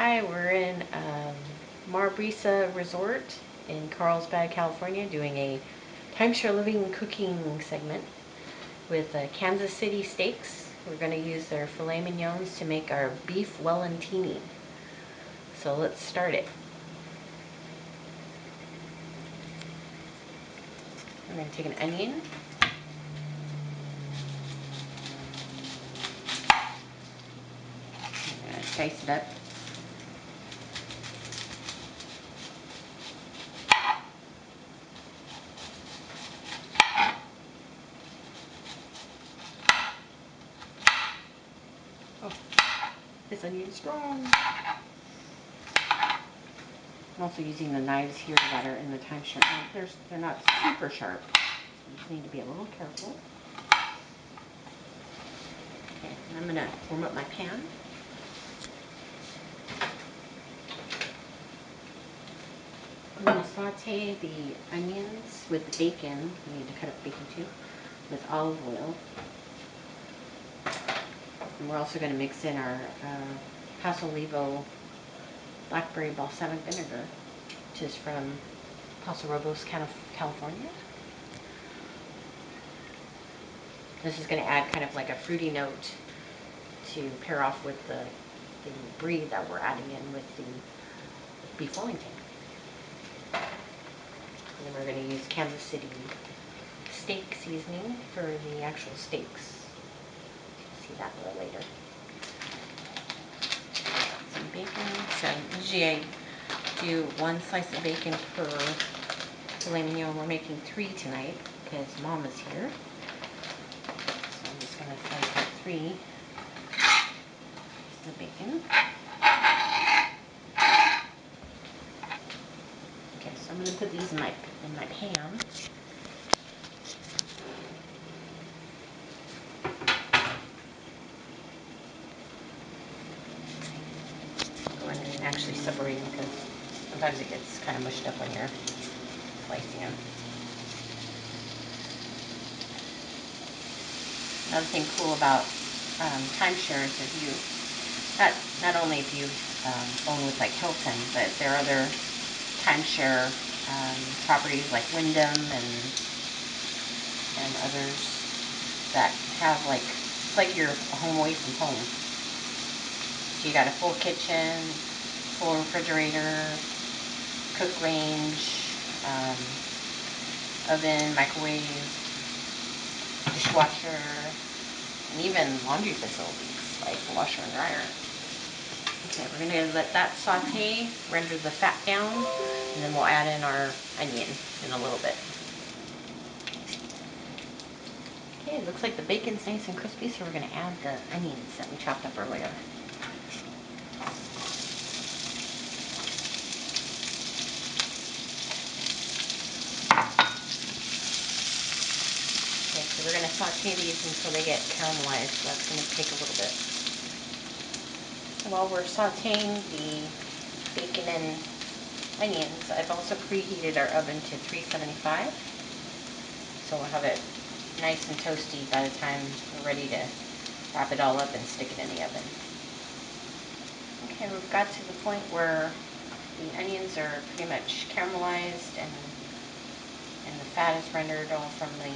Hi, we're in Mar Brisa Resort in Carlsbad, California, doing a timeshare living cooking segment with Kansas City steaks. We're going to use their filet mignons to make our beef Wellingtini. So let's start it. We're going to take an onion. I'm going to dice it up. Oh, this onion's strong. I'm also using the knives here that are in the timeshare. They're not super sharp, so you just need to be a little careful. Okay, and I'm going to warm up my pan. I'm going to saute the onions with the bacon. You need to cut up bacon too, with olive oil. And we're also going to mix in our Paso Olivo blackberry balsamic vinegar, which is from Paso Robles, California. This is going to add kind of like a fruity note to pair off with the brie that we're adding in with the beef Wellington. And then we're going to use Kansas City steak seasoning for the actual steaks. See that a little later. Some bacon. So usually I do 1 slice of bacon per filet mignon. We're making 3 tonight because Mom is here. So I'm just going to slice up 3 pieces of bacon. Okay, so I'm going to put these in my pan. Go in and actually separate them because sometimes it gets kind of mushed up when you're slicing them. Another thing cool about timeshares is you, not only if you own with like Hilton, but there are other timeshare properties like Wyndham and others that have it's like you're home away from home. So you got a full kitchen, full refrigerator, cook range, oven, microwave, dishwasher, and even laundry facilities like washer and dryer. Okay, we're going to let that saute, render the fat down, and then we'll add in our onion in a little bit. Okay, it looks like the bacon's nice and crispy, so we're going to add the onions that we chopped up earlier. Okay, so we're going to saute these until they get caramelized, so that's going to take a little bit. While we're sauteing the bacon and onions, I've also preheated our oven to 375, so we'll have it nice and toasty by the time we're ready to wrap it all up and stick it in the oven. Okay, we've got to the point where the onions are pretty much caramelized and the fat is rendered all from the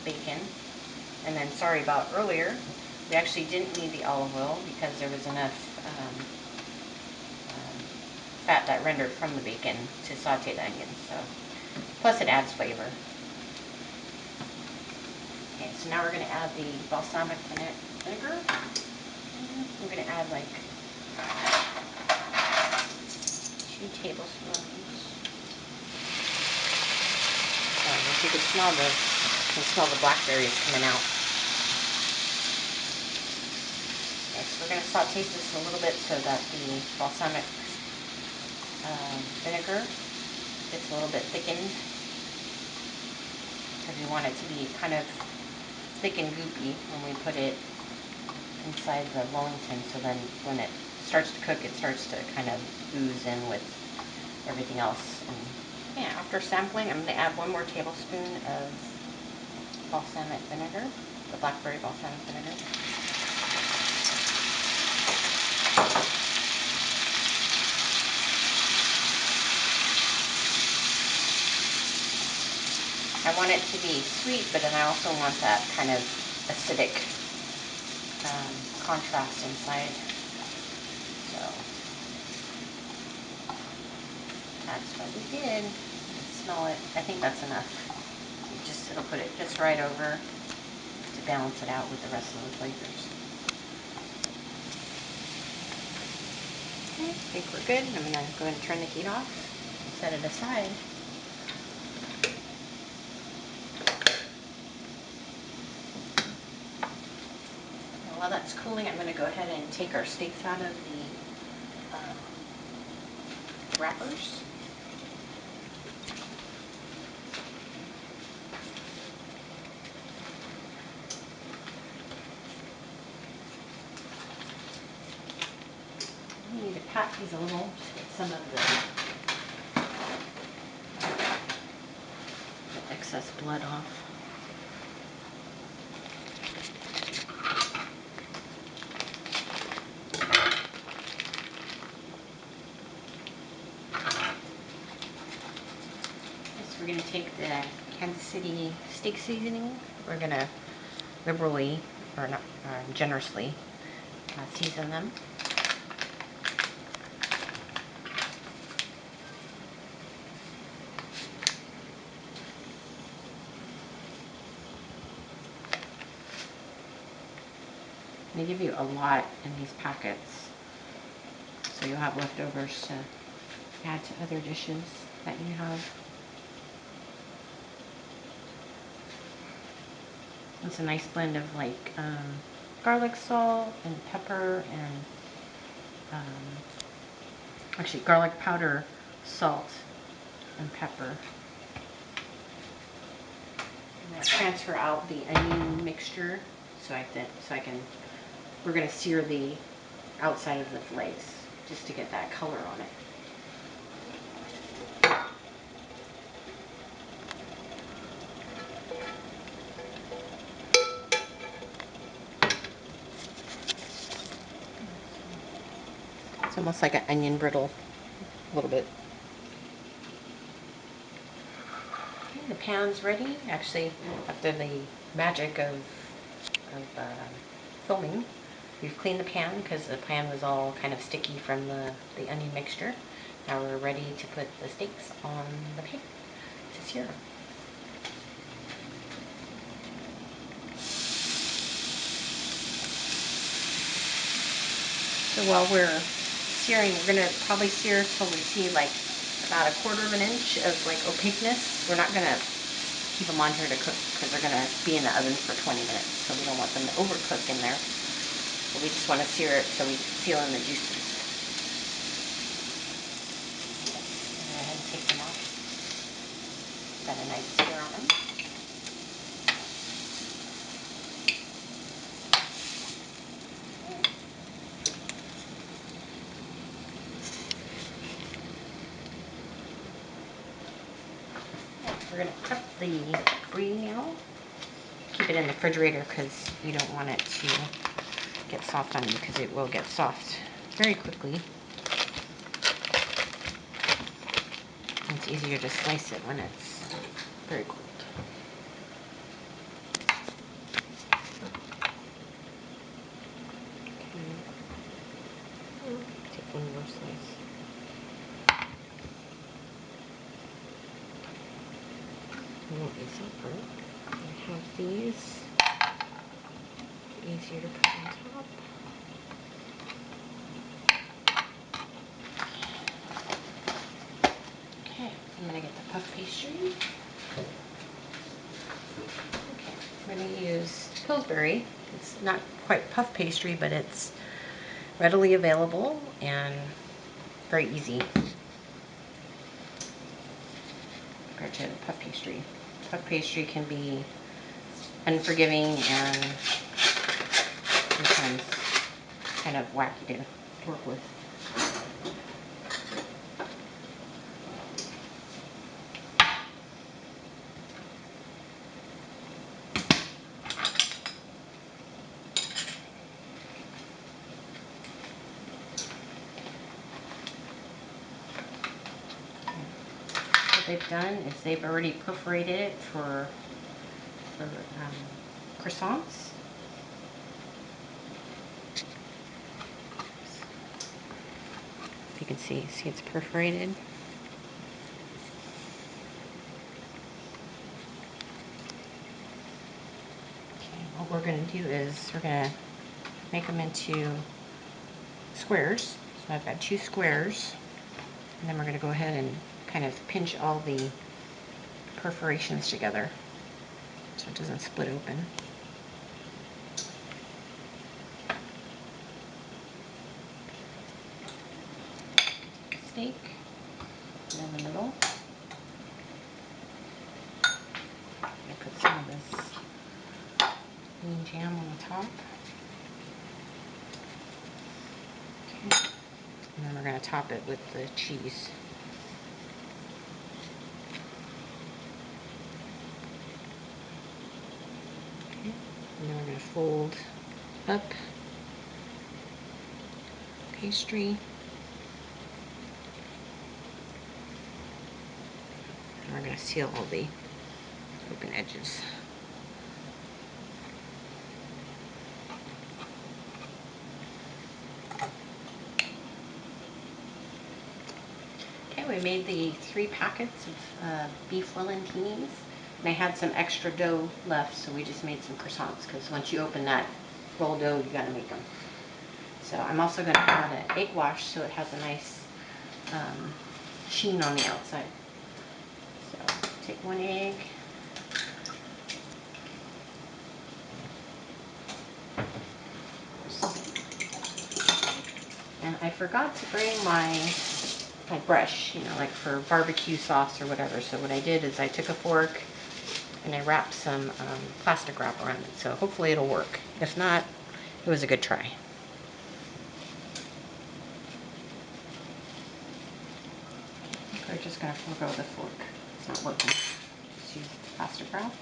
bacon. And then, sorry about earlier, we actually didn't need the olive oil because there was enough fat that rendered from the bacon to saute the onions. So, plus it adds flavor. Okay, so now we're going to add the balsamic vinegar. I'm going to add like 2 tablespoons. If you can smell the blackberries coming out. Okay, so we're going to saute this a little bit so that the balsamic vinegar gets a little bit thickened, because we want it to be kind of thick and goopy when we put it inside the Wellington, so then when it starts to cook, it starts to kind of ooze in with everything else. And yeah, after sampling, I'm going to add 1 more tablespoon of balsamic vinegar, the blackberry balsamic vinegar. want it to be sweet, but then I also want that kind of acidic contrast inside. So that's what we did. Smell it. I think that's enough. It'll put it just right over to balance it out with the rest of the flavors. Okay, I think we're good. I'm gonna go ahead and turn the heat off and set it aside. And while that's cooling, I'm gonna go ahead and take our steaks out of the wrappers. You need to pat these a little to get some of the excess blood off. So we're going to take the Kansas City steak seasoning. We're going to liberally, or not generously, season them. They give you a lot in these packets, so you'll have leftovers to add to other dishes that you have. It's a nice blend of like garlic salt and pepper and actually garlic powder, salt, and pepper. I'm going to transfer out the onion mixture so I can. We're going to sear the outside of the fillets just to get that color on it. It's almost like an onion brittle, a little bit. Okay, the pan's ready. Actually, after the magic of filming, we've cleaned the pan because the pan was all kind of sticky from the onion mixture. Now we're ready to put the steaks on the pan to sear. So while we're searing, we're going to probably sear till we see like about 1/4 of an inch of like opaqueness. We're not going to keep them on here to cook because they're going to be in the oven for 20 minutes. So we don't want them to overcook in there. But we just want to sear it so we seal in the juices. Go ahead and take them off. Got a nice sear on them. We're going to prep the brie now. Keep it in the refrigerator because you don't want it to get soft on you because it will get soft very quickly. It's easier to slice it when it's very cold. Okay. Take one more slice. I want these upper. I have these. Easier to put on top. Okay, I'm going to get the puff pastry. Okay, I'm going to use Pillsbury. It's not quite puff pastry, but it's readily available and very easy compared to puff pastry. Puff pastry can be unforgiving and sometimes kind of wacky to work with. they've done is they've already perforated it for croissants. If you can see it's perforated. Okay, what we're going to do is we're going to make them into squares. So I've got 2 squares, and then we're going to go ahead and kind of pinch all the perforations together so it doesn't split open. Steak in the middle. I put some of this bean jam on the top. Okay. And then we're going to top it with the cheese. Okay. And then we're going to fold up pastry. And we're going to seal all the open edges. Okay, we made the 3 packets of beef Wellingtinis, and I had some extra dough left, so we just made some croissants, because once you open that roll dough, you gotta make them. So I'm also gonna add an egg wash so it has a nice sheen on the outside. So take 1 egg. And I forgot to bring my brush, you know, like for barbecue sauce or whatever. So what I did is I took a fork and I wrapped some plastic wrap around it. So hopefully it'll work. If not, it was a good try. We're just going to forego the fork. It's not working. Just use the plastic wrap.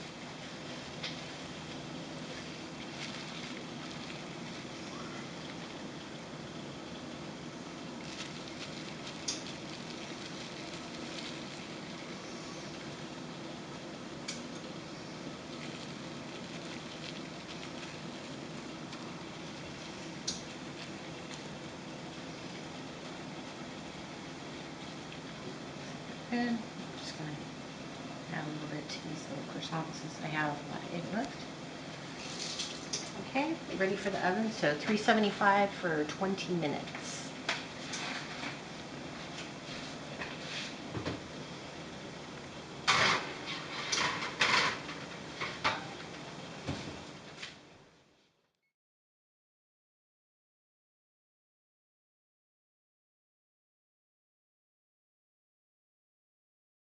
Good. I'm just going to add a little bit to these little croissants since I have a lot of egg left. Okay, ready for the oven. So 375 for 20 minutes.